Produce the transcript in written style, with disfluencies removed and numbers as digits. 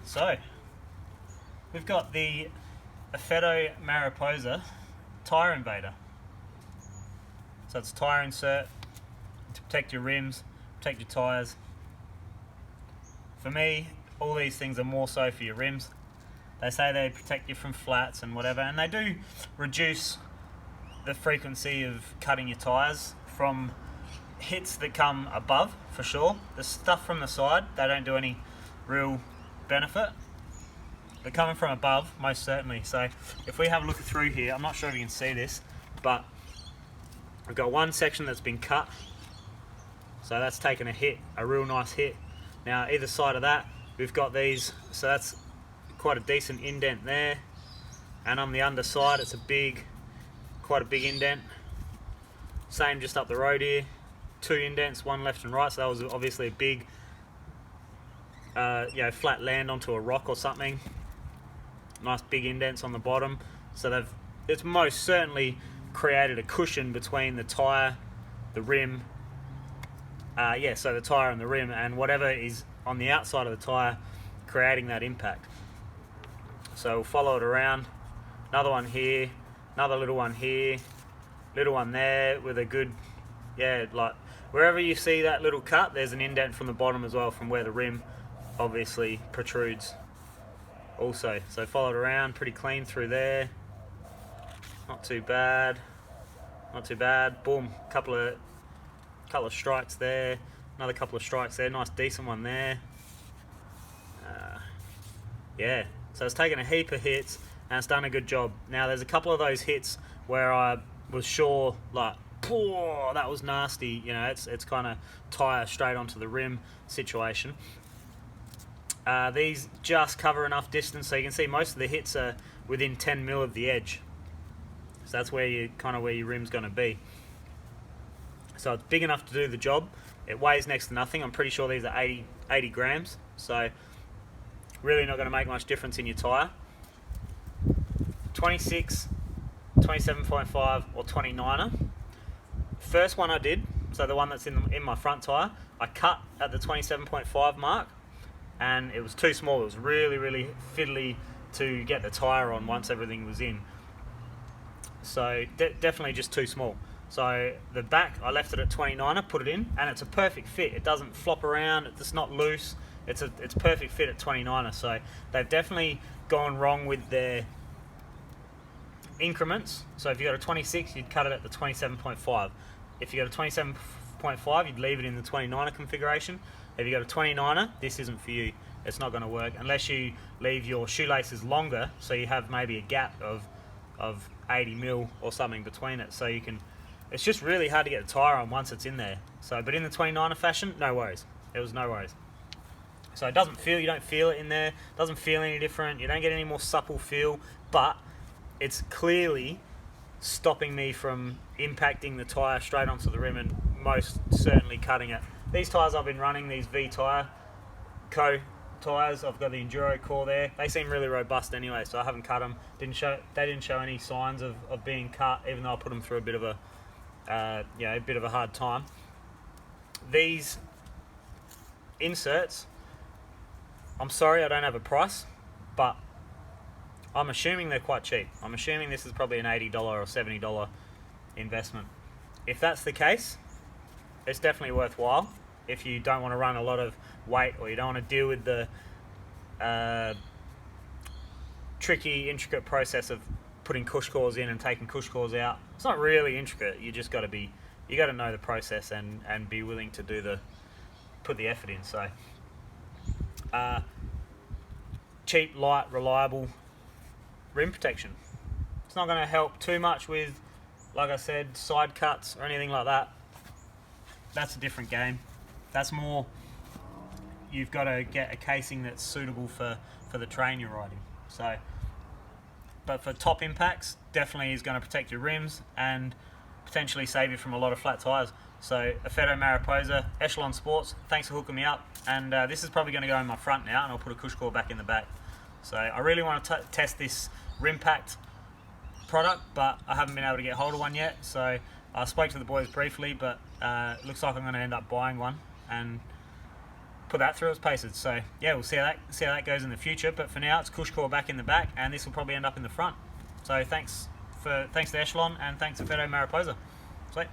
So, we've got the Effetto Mariposa Tyre Invader. So it's a tyre insert to protect your rims, protect your tyres. For me, all these things are more so for your rims. They say they protect you from flats and whatever, and they do reduce the frequency of cutting your tyres from hits that come above, for sure. The stuff from the side, they don't do any real benefit. They're coming from above, most certainly. So if we have a look through here, I'm not sure if you can see this, but we've got one section that's been cut. So that's taken a hit, a real nice hit. Now either side of that, we've got these, so that's quite a decent indent there. And on the underside, it's quite a big indent. Same just up the road here. Two indents, one left and right, so that was obviously a big flat land onto a rock or something. Nice big indents on the bottom. So it's most certainly created a cushion between the tyre, the rim, so the tyre and the rim, and whatever is on the outside of the tyre, creating that impact. So we'll follow it around. Another one here, another little one here, little one there with a good, like wherever you see that little cut, there's an indent from the bottom as well, from where the rim obviously protrudes also. So follow it around, pretty clean through there. Not too bad. Not too bad. Boom, couple of strikes there. Another couple of strikes there. Nice decent one there. So it's taken a heap of hits and it's done a good job. Now there's a couple of those hits where I was sure, like, oh, that was nasty. You know, it's kind of tyre straight onto the rim situation. These just cover enough distance so you can see most of the hits are within 10 mil of the edge. So that's where your rim's going to be. So it's big enough to do the job. It weighs next to nothing. I'm pretty sure these are 80 grams. So really not going to make much difference in your tyre. 26, 27.5 or 29er. First one I did, so the one that's in my front tyre, I cut at the 27.5 mark and it was too small. It was really, really fiddly to get the tyre on once everything was in. So definitely just too small. So the back, I left it at 29er, put it in, and it's a perfect fit. It doesn't flop around, it's not loose. It's perfect fit at 29er. So they've definitely gone wrong with their increments. So if you got a 26, you'd cut it at the 27.5. If you got a 27.5, you'd leave it in the 29er configuration. If you got a 29er, this isn't for you. It's not going to work unless you leave your shoelaces longer, so you have maybe a gap of 80 mil or something between it. So you can. It's just really hard to get the tyre on once it's in there. So, but in the 29er fashion, no worries. It was no worries. So it doesn't feel, you don't feel it in there. It doesn't feel any different. You don't get any more supple feel, but it's clearly stopping me from impacting the tyre straight onto the rim and most certainly cutting it. These tyres I've been running, these V Tyre Co tyres, I've got the Enduro core there. They seem really robust anyway, so I haven't cut them. They didn't show any signs of being cut, even though I put them through a bit of a hard time. These inserts, I'm sorry I don't have a price, but I'm assuming they're quite cheap. I'm assuming this is probably an $80 or $70 investment. If that's the case, it's definitely worthwhile. If you don't want to run a lot of weight or you don't want to deal with the tricky, intricate process of putting Cushcores in and taking Cushcores out. It's not really intricate. You just got to know the process and be willing to put the effort in. So cheap, light, reliable rim protection. It's not going to help too much with, like I said, side cuts or anything like that. That's a different game. That's more, you've got to get a casing that's suitable for the terrain you're riding. So, but for top impacts, definitely is going to protect your rims and potentially save you from a lot of flat tyres. So Effetto Mariposa, Echelon Sports, thanks for hooking me up. And this is probably going to go in my front now, and I'll put a Cushcore back in the back. So I really want to test this Rimpact product, but I haven't been able to get hold of one yet. So I spoke to the boys briefly, but it looks like I'm going to end up buying one and put that through its paces. So yeah, we'll see how that goes in the future. But for now, it's Cushcore back in the back, and this will probably end up in the front. So thanks to Echelon, and thanks to Effetto Mariposa. Sweet.